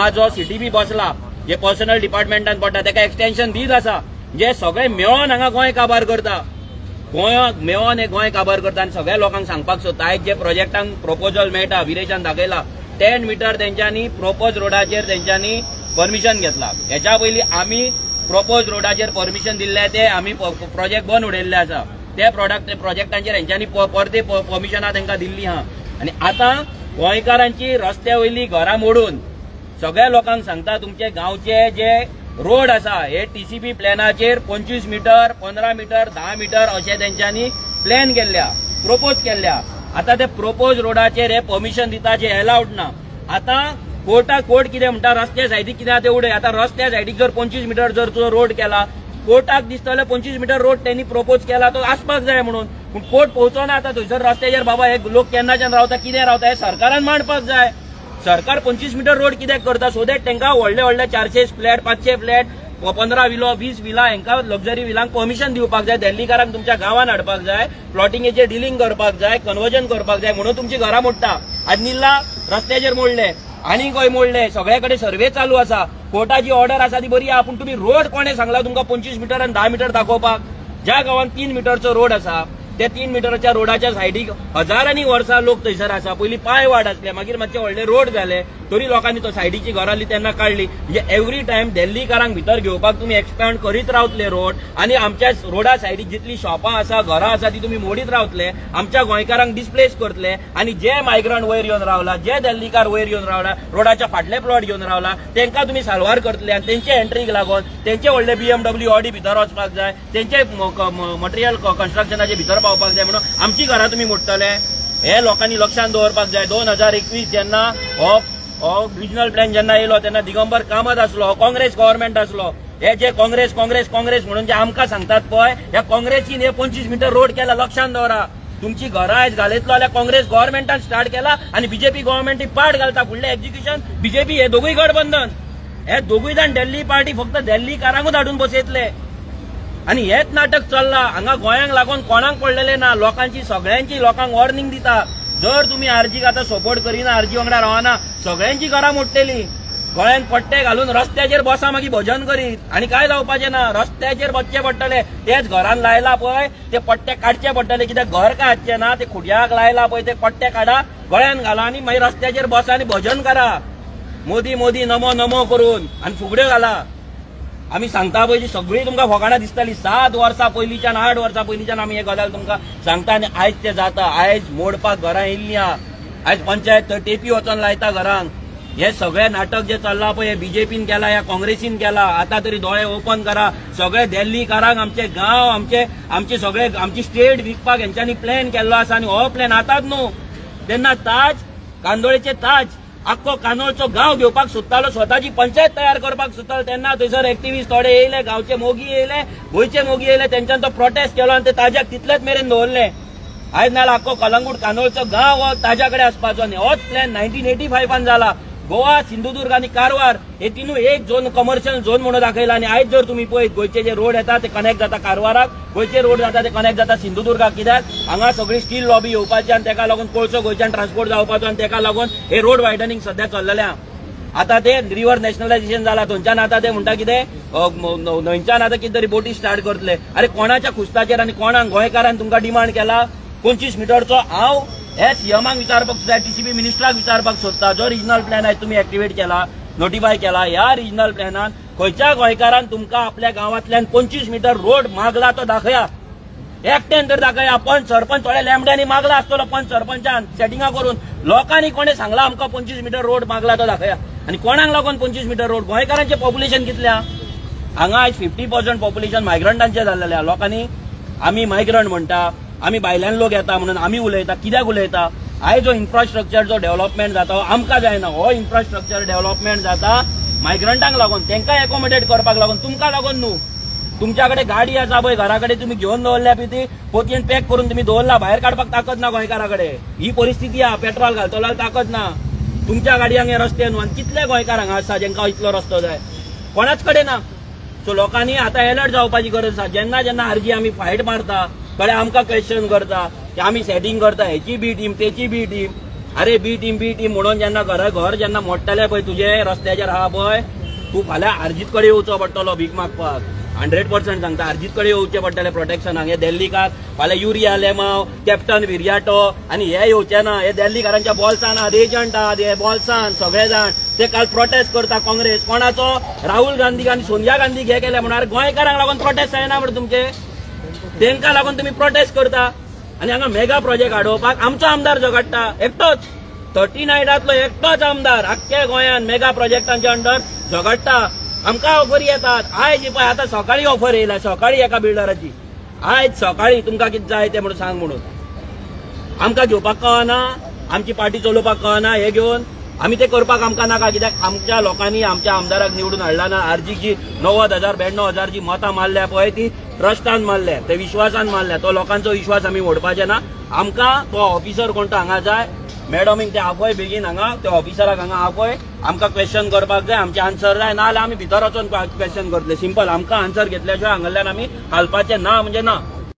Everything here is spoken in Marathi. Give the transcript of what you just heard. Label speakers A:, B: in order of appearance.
A: हांगा जो CTB बसला जे पर्सनल डिपार्टमेंटान पडटा ताका एक्सटेन्शन दीत आसा, जे सगळे मेळोन हांगा गोंय काबार करता, गोंय मेळोन हे गोंय काबार करता. आनी सगळ्या लोकांक सांगपाक सोदता आयज जे प्रोजेक्टांक प्रपोजल मेळटा विरेशान दाखयला 10 मीटर तेंच्यांनी प्रोपोज रोडाचेर तेंच्यांनी परमिशन घेतला. हेच्या पयलीं आमी प्रोपोज रोडाचेर परमिशन दिल्ले ते आमी प्रोजेक्ट बंद उडयल्ले आसा. ते प्रोजेक्टांचेर हेंच्यांनी परते परमिशनां तांकां दिल्ली आहा. आनी आतां गोंयकारांची रस्त्या वयली घरां मोडून सगळ्या लोकांक सांगता तुमचे गांवचे जे रोड आसा हे TCP प्लॅनाचेर 25 मीटर 15 मीटर 10 मीटर अशें तेंच्यांनी प्लॅन केल्ल्या, प्रोपोज केल्ल्या. आता ते प्रोपोज रोडाचेर हे परमिशन दिताचे अलाउड ना. आता कोर्ट कितें म्हणटा रस्त्या सायडीक कितें ते उडय. आता रस्त्या सायडीक जर 25 मीटर जर तुजो रोड केला, कोर्टाक दिसतले 25 मीटर रोड त्यांनी प्रोपोज केला तो आसपाक जाय म्हणून, पूण कोर्ट पोवचोना. आता थंयसर रस्त्याचेर बाबा हे लोक केन्नाच्यान रावता, कितें रावता हे सरकारान मांडपाक जाय. सरकार 25 मीटर रोड कित्याक करता, सो दॅट तांकां व्हडले व्हडले 400 फ्लॅट 500 फ्लॅट 15 विलो 20 विला हांकां लक्झरी विलांक परमिशन दिवपाक जाय. दिल्लीकारांक तुमच्या गांवांत हाडपाक जाय, प्लॉटिंगेचेर डिलिंग करपाक जाय, कन्वर्जन करपाक जाय, म्हणून तुमची घरां मोडटा. आदनिल्ला रस्त्याचेर मोडले आनी खंय मोडले, सगळे कडेन सर्वे चालू आसा. कोर्टाची ऑर्डर आसा ती बरी आहा, पूण तुम्ही रोड कोणे सांगला तुमकां 25 मीटर आनी 10 मीटर दाखोवपाक. ज्या गांवांत 3 मीटरचो रोड आसा त्या 3 मीटरच्या रोडाच्या सायडीक हजारांनी वर्सां लोक थंयसर आसा. पयलीं पांय वाड आसले, मागीर मातशे व्हडले रोड जाले, तरी लोकांनी तो सायडीची घरां तेन्ना काडली. म्हणजे एवरी टायम दिल्लीकारांक भितर घेवपाक तुम्ही एक्सपॅन्ड करीत रावतले रोड, आनी आमच्या रोडा सायडीक जितली शॉपां आसा घरां आसा ती तुम्ही मोडीत रावतले, आमच्या गोंयकारांक डिस्प्लेस करतले. आनी जे मायग्रंट वयर येवन रावला, जे दिल्लीकार वयर येवन रावला, रोडाच्या फाटले प्लॉट घेवन रावला, तांकां तुम्ही साल्वार करतले. आनी तेंचे एंट्रीक लागून तेंचे व्हडले BMW ऑडी भितर वचपाक जाय, तेंचे मटेरियल कन्स्ट्रक्शनाचे भितर पावपाक जाय म्हणून आमची घरां तुम्ही मोडटले. हे लोकांनी लक्षात दवरपाक जाय. 2021 जेन्ना हो रिजनल प्लॅन जेन्ना येयलो तेन्ना दिगंबर कामत आसलो, काँग्रेस गव्हर्नमेंट आसलो. हे जे काँग्रेस म्हणून जे आमकां सांगतात पळय, ह्या काँग्रेसीन हे 25 मीटर रोड केला. लक्षात दवरा, तुमची घरां आयज घालयतलो जाल्यार काँग्रेस गव्हर्नमेंटान स्टार्ट केला आनी BJP गव्हर्नमेंटी पाड घालता. फुडलें एक्झिक्युशन BJP हे दोगूय गठबंधन, हे दोगूय जाण दिल्ली पार्टी फक्त दिल्लीकारांकूच हाडून बसयतले. आनी हेच नाटक चल्ला. हांगा गोंयांक लागून कोणाक पडलेले ना, लोकांची सगळ्यांची लोकांक वॉर्निंग दिता. जर तुम्ही आरजीक आतां सपोर्ट करिना, आरजी वांगडा रावना, सगळ्यांची घरां मोडटली. गोंयांत पट्टे घालून रस्त्याचेर बसा मागीर भजन करीत, आनी काय जावपाचें ना. रस्त्याचेर बसचे पडटले. तेच घरान लायला पळय ते पट्टे काडचे पडटले, कित्याक घर काय हाडचे ना, ते खुडयाक लायला पळय ते पट्टे काडा, गळ्यान घाला आनी मागीर रस्त्याचेर बसा आनी भजन करा. मोदी मोदी नमो नमो करून आनी फुगड्यो घाला. आमी सांगता पळय सगळी तुमकां फकाणां दिसतली. 7 वर्सां पयलींच्यान 8 वर्सां पयलींच्यान आमी हे गजाल तुमकां सांगता आनी आयज ते जाता. आयज मोडपाक घरां येयल्लीं आहा. आयज पंचायत टेपी वचोन लायता घरांक. हे सगळे नाटक जे चल्ला पळय हे BJPन केला, ह्या काँग्रेसीन केला. आता तरी दोळे ओपन करा. सगळे दिल्लीकारांक आमचे गांव आमचे सगळे आमची स्टेट विकपाक हेंच्यांनी प्लॅन केल्लो आसा. आनी हो प्लॅन आतांच न्हू, तेन्ना ताज कांदोळेचे ताज आख्खो कांदोळचो गांव घेवपाक सोदतालो, स्वताची पंचायत तयार करपाक सोदतालो. तेन्ना थंयसर एक्टिव्हिस्ट थोडे येयले, गांवचे मोगी येयले, गोंयचे मोगी येयले, तेंच्यान तो प्रोटेस्ट केलो आनी ते ताज्याक तितलेच मेरेन दवरले. आयज नाल्यार आख्खो कलंगूट कांदोळचो गांव हो ताज्या कडेन आसपाचो. आनी होच प्लॅन 1985 जाला. गोवा, सिंधुदुर्ग आनी कारवार हे तिनूय एक झोन कमर्शियल झोन म्हणून दाखयला. आनी आयज जर तुम्ही पळयत गोंयचे जे रोड येता ते कनेक्ट जाता कारवाराक, गोंयचे रोड जाता ते कनेक्ट जाता सिंधुदुर्गाक. कित्याक हांगा सगळी स्टील लॉबी येवपाची आनी तेका लागून कोळसो गोंयच्यान ट्रान्सपोर्ट जावपाचो आनी तेका लागून हे रोड वायडनिंग सध्या चल्लेलें आहा. आता ते रिव्हर नॅशनलायझेशन जाला, थंयच्यान आता ते म्हणटा कितें न्हंयच्यान आता कितें तरी बोटी स्टार्ट करतले. अरे कोणाच्या खुस्ताचेर आनी कोणाक गोंयकारान तुमकां डिमांड केला 25 मीटरचो? हांव हे सीएमाक विचारपाक सोदता, TCP मिनिस्टराक विचारपाक सोदता. जो रिजनल प्लॅन आहे तुम्ही एक्टिवेट केला, नोटिफाय केला, ह्या रिजनल प्लॅनान खंयच्या गोंयकारान तुमकां आपल्या गांवांतल्यान 25 मीटर रोड मागला तो दाखया. एकट्यान तर दाखया. पंच सरपंच थोड्या लॅमड्यांनी मागला आसतलो, पंच सरपंचान सेटिंगा करून. लोकांनी कोणे सांगला आमकां 25 मीटर रोड मागला तो दाखया. आनी कोणाक लागून 25 मीटर रोड? गोंयकारांचें पॉप्युलेशन कितलें आहा? हांगा आयज 50% पॉप्युलेशन मायग्रंटांचें जाल्लेलें आहा. लोकांनी आमी मायग्रंट म्हणटा, आमी भायल्यान लोक येता म्हणून आमी उलयता. कित्याक उलयता? आयज जो इन्फ्रास्ट्रक्चर जो डेव्हलपमेंट जाता आमकां जायना. हो इन्फ्रास्ट्रक्चर डेव्हलपमेंट जाता मायग्रंटांक लागून, तांकां एकोमोडेट करपाक लागून, तुमकां लागून न्हू. तुमच्याकडे गाडी आसा पळय घराकडे तुम्ही घेवन दवरल्या पळय, पोतयेन पॅक करून तुम्ही दवरला, भायर काडपाक ताकद ना गोंयकाराकडे. ही परिस्थिती आहा. पेट्रोल घालतलो जाल्यार ताकद ना. तुमच्या गाडयांक हे रस्ते न्हू. आनी कितले गोंयकार हांगा आसा जेंकां इतलो रस्तो जाय? कोणाच कडेन ना. सो लोकांनी आतां अलर्ट जावपाची गरज आसा. जेन्ना जेन्ना आरजी आमी फायट मारता थोडे आमकां क्वेश्चन करता की आमी सेटिंग करता, हेची बी टीम तेची बी टीम. अरे बी टीम म्हणून जेन्ना घर जेन्ना मोडटले पळय तुजे रस्त्याचेर आहा पळय, तू फाल्यां आर्जीत कडेन येवचो पडटलो भीक मागपाक. 100% सांगता, आर्जीत कडेन येवचे पडटले प्रोटेक्शनाक. हे दिल्लीकार फाल्यां युरिया लेमाव, कॅप्टन विरियाटो आनी हे येवचे ना. हे दिल्लीकारांच्या बॉल्सान आहात, एजंट आहात, हे बॉल्सान सगळे जाण ते काल प्रोटेस्ट करता. काँग्रेस कोणाचो? राहुल गांधी आनी सोनिया गांधी हे केले म्हणून. अरे गोंयकारांक लागून प्रोटेस्ट जायना म्हणून तुमचे, तांकां लागून तुमी प्रोटेस्ट करता. आनी हांगा मेगा प्रोजेक्ट हाडोवपाक आमचो आमदार झगडटा एकटोच. 39 एकटोच आमदार आख्ख्या गोंयांत मेगा प्रोजेक्टांच्या अंडर झगडटा. आमकां ऑफर येतात. आयज पळय आतां सकाळी ऑफर येयला, सकाळी एका बिल्डराची. आयज सकाळी तुमकां कितें जाय तें म्हणून सांग म्हणून. आमकां घेवपाक कळना, आमची पार्टी चलोवपाक कळना. हे घेवन आमी ते करपाक आमकां नाका. कित्याक आमच्या लोकांनी आमच्या आमदाराक निवडून हाडला ना. आरजीची 90,000-92,000 जी मतां मारल्या पळय ती ट्रस्टान मारल्या, ते विश्वासान मारल्या. तो लोकांचो विश्वास आमी मोडपाचे ना. आमकां तो ऑफिसर कोण तो हांगा जाय. मॅडमीक ते आपय बेगीन हांगा त्या ऑफिसराक हांगा आपय. आमकां क्वेश्चन करपाक जाय, आमचे आन्सर जाय. ना जाल्यार आमी भितर वचून क्वेश्चन करतले. सिंपल. आमकां आन्सर घेतल्या शिवाय हांगाल्यान आमी हालपाचे ना म्हणजे ना.